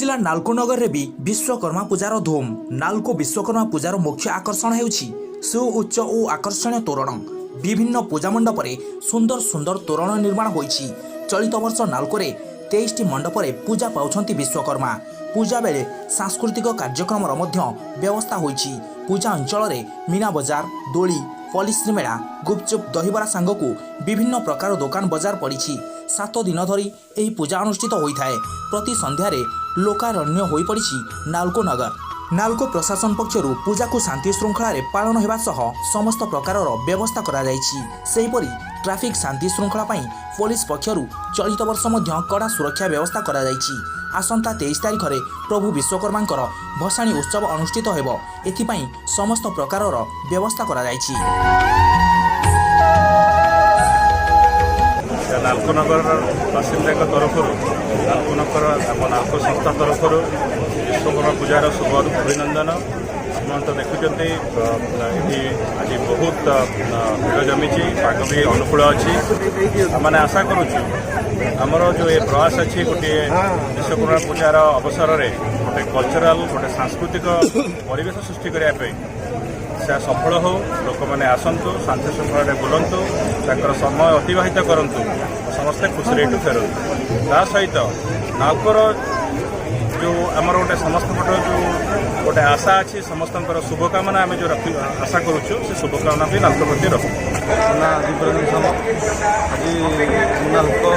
जिला नालको नगर रे भी विश्वकर्मा पूजार धूम। नालको विश्वकर्मा पूजार मुख्य आकर्षण हेउछि सुउच्च और आकर्षणीय तोरण। विभिन्न पूजा मंडप रे सुंदर सुंदर तोरण निर्माण होइछि। चलित वर्ष नालको रे 23 मंडप रे पूजा पाउछंती विश्वकर्मा। पूजा बेले सांस्कृतिक कार्यक्रम व्यवस्था होइछि। पूजा अंचल रे मीना बजार, दोली, पलिश्री मेला, गुपचुप, दहीबरा सांगकु विभिन्न प्रकार दुकान बजार पड़ी। 7 दिन धरी एही पूजा अनुष्ठित होइथाए। प्रति संध्यारे लोकारण्य होई पड़ी नालको नगर। नालको प्रशासन पक्षरु पूजा को शांति श्रृंखला रे पालन हेबा सह समस्त प्रकार व्यवस्था करा जाइछि। सेहिपरि ट्रैफिक शांति श्रृंखला पई पुलिस पक्षरु चलित वर्ष मध्य कड़ा सुरक्षा व्यवस्था करा जाइछि। आसंता 23 तारिख रे प्रभु विश्वकर्मांकर भसाणी उत्सव अनुष्ठित हेबो। एथिपई समस्त प्रकार व्यवस्था करा जाइछि। नालको नगर बासिंदा तरफ नालको संस्था तरफ विश्वकर्मा पूजार शुभ अभिनंदन। आप तो देखुं आज बहुत भिड़ जमी पाग भी अनुकूल अच्छी। मैंने आशा करुचु आमर जो ये प्रयास अच्छी गोटे विश्वकर्मा पूजार अवसर में गोटे कल्चराल गोटे सांस्कृतिक परिवेश सृष्टि करने से सफल हो। लोक मैंने आसतु शांति श्रृंखला बुलंतु समय अतिवाहित करूँ समस्ते खुशी एठू फेरतु। ता सहित नालकोर जो आमर गोटे समस्त जो गोटे आशा अच्छी समस्त शुभकामना आम जो आशा करुचु से शुभकामना भी नालको प्रति रखु। आज नालको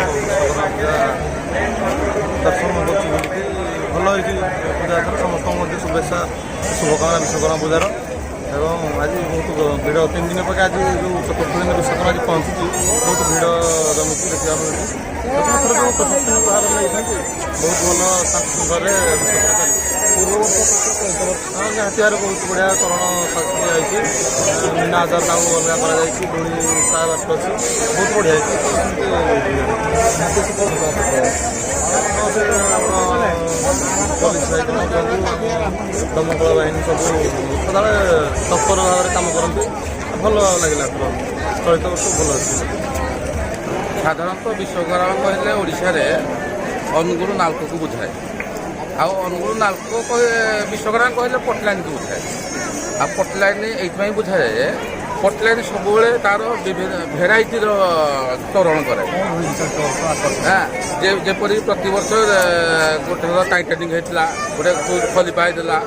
दर्शन भल पूजा समस्त शुभेच्छा शुभकामना विश्वकर्मा पूजार। एवं आज बहुत भिड़ 3 दिन पर आज जो 4th दिन विश्वकर्मा आज पहुँची बहुत भिड़ जमी देखा मिलूँ। जो प्रशासन भाग नहीं बहुत भल शांति विश्वकर्मा पूर्व हाथियार बहुत बढ़िया तरण साजी मीना हजार अलग करोली सार अच्छी बहुत बढ़िया पुलिस दमकल बाहिनी सब सदा तत्पर भाव में कम करते भल लगे। चलित वर्ष भल अच्छे। साधारणतः विश्वकर्मा कहले ओडिशा रे अनुगुण नालको को बुझाए। अनुगुण नालको विश्वकर्मा कहले पटलाइन को बुझाए। आ पटलाइन ये बुझाए पटलाइन सब तार भेराइटी तोरण करे। जेपरी प्रति वर्ष गोटे टाइटानिक होता गोटे खलिपा होता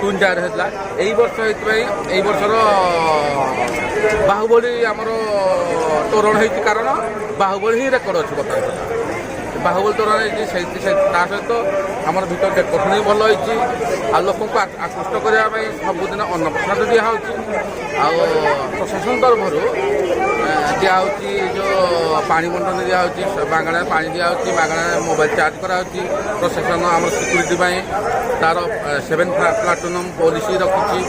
टून जार होता यही वर्षर बाहुबली आमर तोरण हो कारण बाहुबली ही रेकर्ड अच्छे बर्तमान बाहुबली तोरण सहित आमर भर डेकोरेशन भी भल होती। लोक आकृष्ट करने सबुदिन अन्नप्रसाद दिहूँ। प्रशासन तरफ दिहूँ जो पानी बंटन दिहूँ मागणा पानी दिहूँ मागणा मोबाइल चार्ज कराऊँगी। प्रशासन आम सिक्यूरीटी तार 7 प्लाटून पुलिस रखी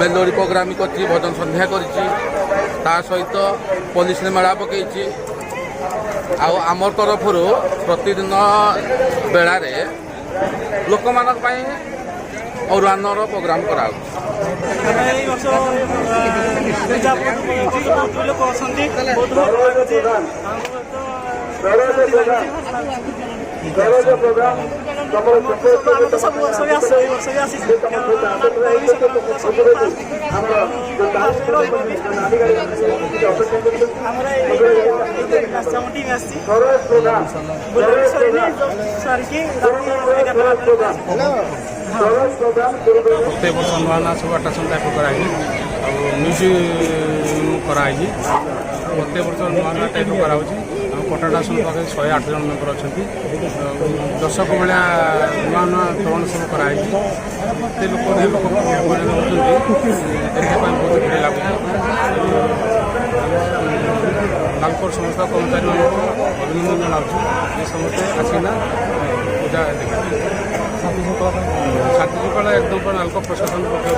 मेलोडी प्रोग्राम कर भजन संध्या कर सहित पुलिस मेला पकई। आमर तरफ प्रतिदिन बेला लोक मान अरुआर प्रोग्राम करा प्रत्येक वर्ष नुआ नुआ सब आट्राक्शन टाइप कराई म्यूजियम कराई। प्रत्येक वर्ष नुआ नुआ टाइप कराऊँगी। पटाटासन पाखे 108 जन मेम्बर अच्छा 10 भाया नुआ नुआ तोरण सब कराई। लोक देखा बहुत भिड़ लगुच। नालकोर समस्त कर्मचारी अभिनंदन जनाऊँ ये समस्ते आसिना पूजा देखा शांति श्रृंखला एकदम नालको प्रशासन पक्ष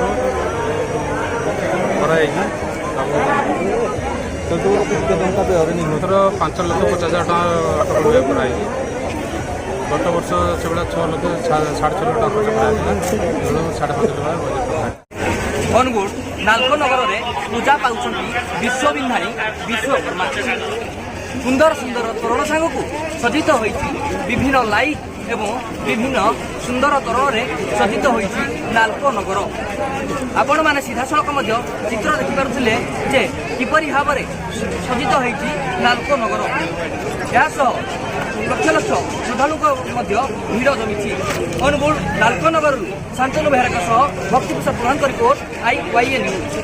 कर 5,50,000 कराई। गत वर्ष से 6,00,000 टका खर्च कराई 5,50,000 अनुगुण नालको नगर में पूजा पाउछंती विश्व विन्धानी विश्वकर्मा। ସୁନ୍ଦର ସୁନ୍ଦର ତୋରଣ ସାଙ୍ଗକୁ ସଜ୍ଜିତ ହୋଇଛି ବିଭିନ୍ନ ଲାଇଟ୍ ଏବଂ ବିଭିନ୍ନ ସୁନ୍ଦର ତୋରଣରେ ସଜ୍ଜିତ ହୋଇଛି ନାଲକୋ ନଗର। ଆପଣମାନେ ସିଧାସଳଖ ମଧ୍ୟ ଚିତ୍ର ଦେଖିପାରୁଥିଲେ ଯେ କିପରି ଭାବରେ ସଜ୍ଜିତ ହୋଇଛି ନାଲକୋ ନଗର। ଏହା ସହ ଲକ୍ଷ ଲକ୍ଷ ଶ୍ରଦ୍ଧାଳୁଙ୍କ ମଧ୍ୟ ଭିଡ଼ ଜମିଛି। ଅନୁଗୁଳ ନାଲକୋ ନଗରରୁ ଶାନ୍ତନୁ ବେହେରାଙ୍କ ସହ ଭକ୍ତି ପ୍ରସାଦ ପ୍ରଧାନଙ୍କ ରିପୋର୍ଟ IYA ନ୍ୟୁଜ୍।